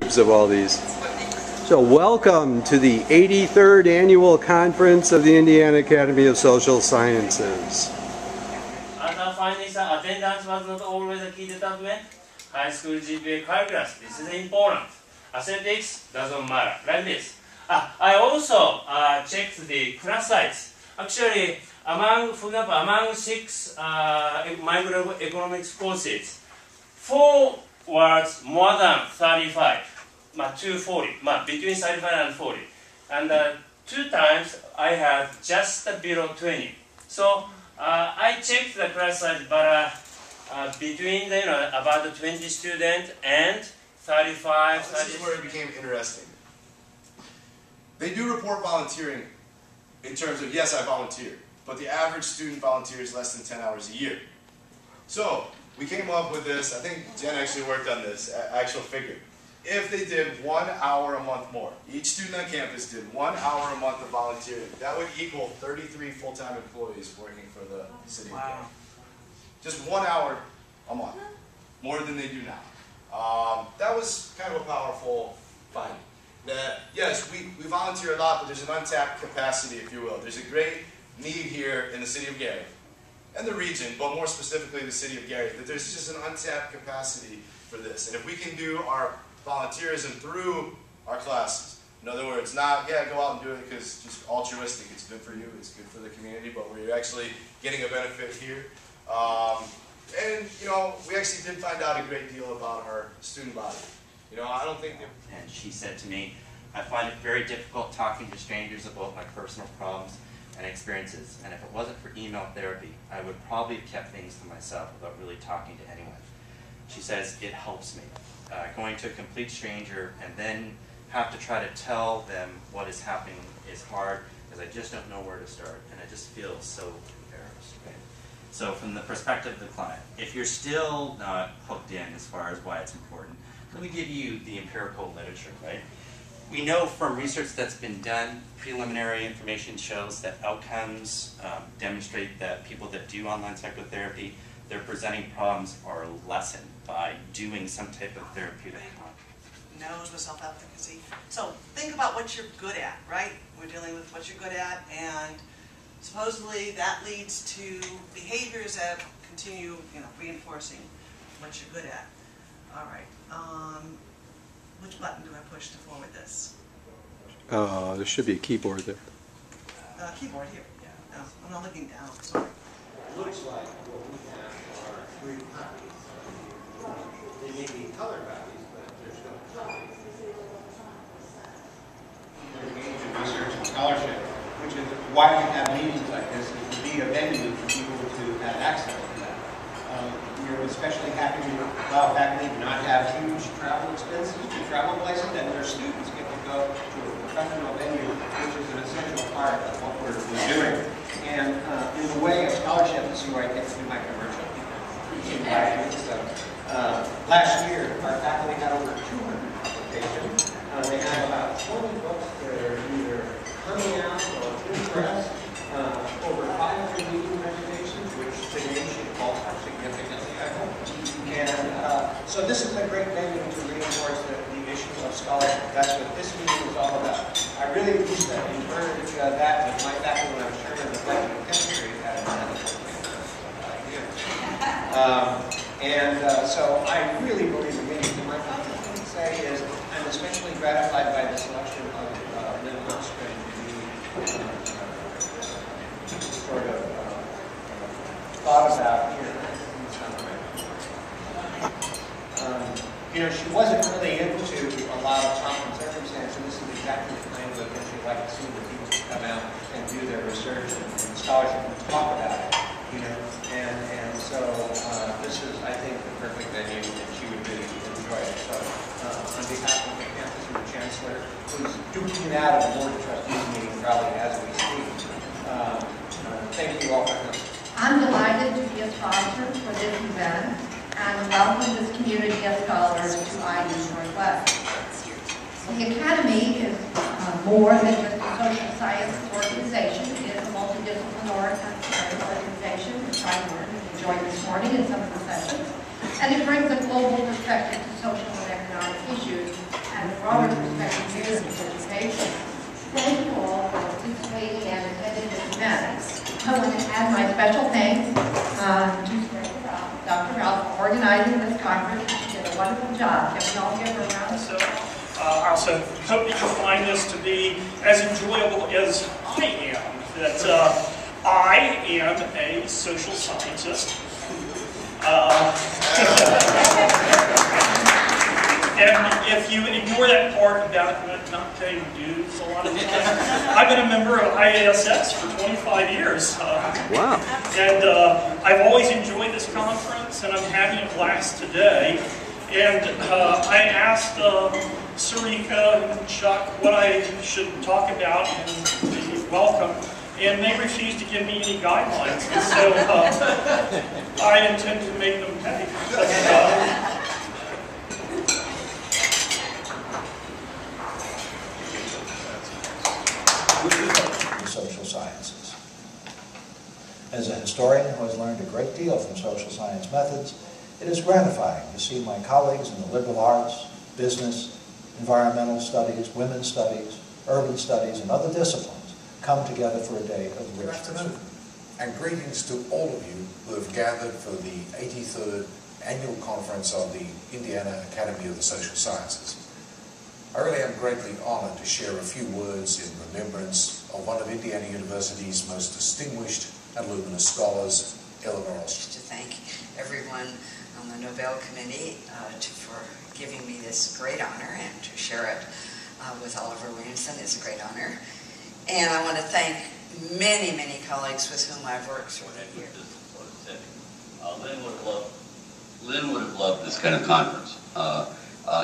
YouTubes of all these. So welcome to the 83rd Annual Conference of the Indiana Academy of Social Sciences. Finally, attendance was not always a key determinant. High school GPA calculus, this is important. Athletics doesn't matter, like this. I also checked the class size. Actually, among 6 microeconomics courses, 4 was more than 35, 240, between 35 and 40. And 2 times I had just below 20. So I checked the class size, but between about 20 students and 35. This is where it became interesting. They do report volunteering in terms of, yes, I volunteer, but the average student volunteers less than 10 hours a year. So we came up with this. I think Jen actually worked on this actual figure. If they did 1 hour a month more, each student on campus did 1 hour a month of volunteering, that would equal 33 full-time employees working for the city of Gary. Just 1 hour a month, more than they do now. That was kind of a powerful finding. That, yes, we volunteer a lot, but there's an untapped capacity, if you will. There's a great need here in the city of Gary, and the region, but more specifically the city of Gary, that there's just an untapped capacity for this. And if we can do our volunteerism through our classes, in other words, not, yeah, go out and do it because it's just altruistic, it's good for you, it's good for the community, but we're actually getting a benefit here. And, we actually did find out a great deal about our student body. I don't think that... And she said to me, I find it very difficult talking to strangers about my personal problems and experiences, and if it wasn't for email therapy, I would probably have kept things to myself without really talking to anyone. She says, it helps me. Going to a complete stranger and then have to try to tell them what is happening is hard, because I just don't know where to start, and I just feel so embarrassed. Right? So from the perspective of the client, if you're still not hooked in as far as why it's important, let me give you the empirical literature, right? We know from research that's been done, preliminary information shows that outcomes demonstrate that people that do online psychotherapy, their presenting problems are lessened by doing some type of therapeutic content. Knows with self-efficacy. So think about what you're good at, right? We're dealing with what you're good at, and supposedly that leads to behaviors that continue, reinforcing what you're good at. All right. Which button do I push to forward this? There should be a keyboard there. Keyboard here. Yeah. No, I'm not looking down. Sorry. It looks like what we have are 3 copies. They may be color copies, but there's no copies. They're engaged in research and scholarship, which is why we have meetings like this, is to be a venue for people to have access to that. We're especially happy to allow faculty to not have huge travel expenses to travel places, and their students get to go to a professional venue, which is an essential part of what we're doing. And in the way of scholarship, this is where I get to do my commercial. Last year, our faculty had over 200 applications. They had about 20 books that are either coming out or in press, over 500 meeting presentations, which today should also significantly, I hope. And so this is a great venue to reinforce the issue of scholarship. That's what this meeting is all about. I really wish that in learned that with my faculty when I was turning the faculty of chemistry at another so I really believe in meetings. And my final thing to say is I'm especially gratified by the selection of Lynn Holmstrom to be sort of thought about here. She wasn't really into a lot of pomp and circumstance, and this is exactly the kind of event she'd like to see where people come out and do their research and scholarship and talk about it, And so this is, I think, the perfect venue, and she would really enjoy it. So on behalf of the campus and the chancellor, who's duking it out of the board of trustees meeting probably as we speak, thank you all for coming. I'm delighted to be a sponsor for this event and welcome this community of scholars to IU Northwest. The Academy is more than just a social science organization. It is a multidisciplinary organization, which I joined this morning in some of the sessions. And it brings a global perspective to social and economic issues and broader perspective here in education. Thank you all for participating and attending this event. I want to add my special thanks to Dr. Ralph for organizing this conference. He did a wonderful job. Can we all give her a round of applause? I also hope that you find this to be as enjoyable as I am. That I am a social scientist. And if you ignore that part about not paying dues a lot of times, I've been a member of IASS for 25 years. Wow. And I've always enjoyed this conference, and I'm having a blast today. And I asked Sarika and Chuck what I should talk about and be welcome, and they refused to give me any guidelines. And so I intend to make them pay. The social sciences. As a historian who has learned a great deal from social science methods, it is gratifying to see my colleagues in the liberal arts, business, environmental studies, women's studies, urban studies, and other disciplines come together for a day of Good rich afternoon, pursuit. and greetings to all of you who have gathered for the 83rd Annual Conference of the Indiana Academy of the Social Sciences. I really am greatly honored to share a few words in remembrance of one of Indiana University's most distinguished and luminous scholars, Eleanor Ostrom. To thank everyone on the Nobel Committee for giving me this great honor, and to share it with Oliver Williamson is a great honor. And I want to thank many, many colleagues with whom I've worked through the years. Lynn would have loved this kind of conference.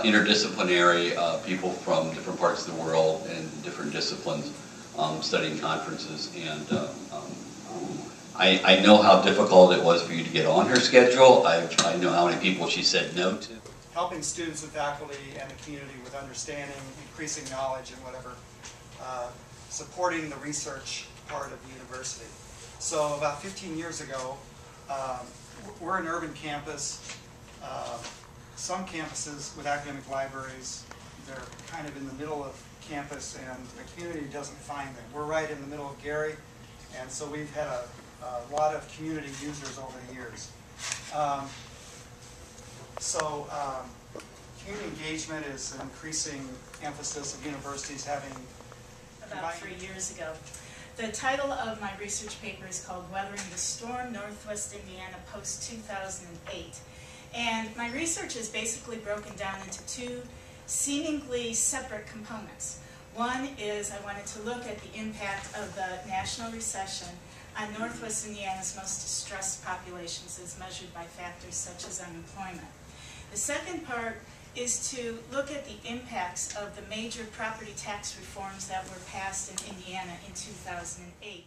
Interdisciplinary people from different parts of the world and different disciplines studying conferences, and I know how difficult it was for you to get on her schedule. I know how many people she said no to. Helping students and faculty and the community with understanding, increasing knowledge, and whatever, supporting the research part of the university. So about 15 years ago, we're an urban campus. Some campuses with academic libraries, they're kind of in the middle of campus and the community doesn't find them. We're right in the middle of Gary, and so we've had a lot of community users over the years. Community engagement is an increasing emphasis of universities having... About 3 years ago. The title of my research paper is called Weathering the Storm, Northwest Indiana Post-2008. And my research is basically broken down into two seemingly separate components. One is I wanted to look at the impact of the national recession on Northwest Indiana's most distressed populations as measured by factors such as unemployment. The second part is to look at the impacts of the major property tax reforms that were passed in Indiana in 2008.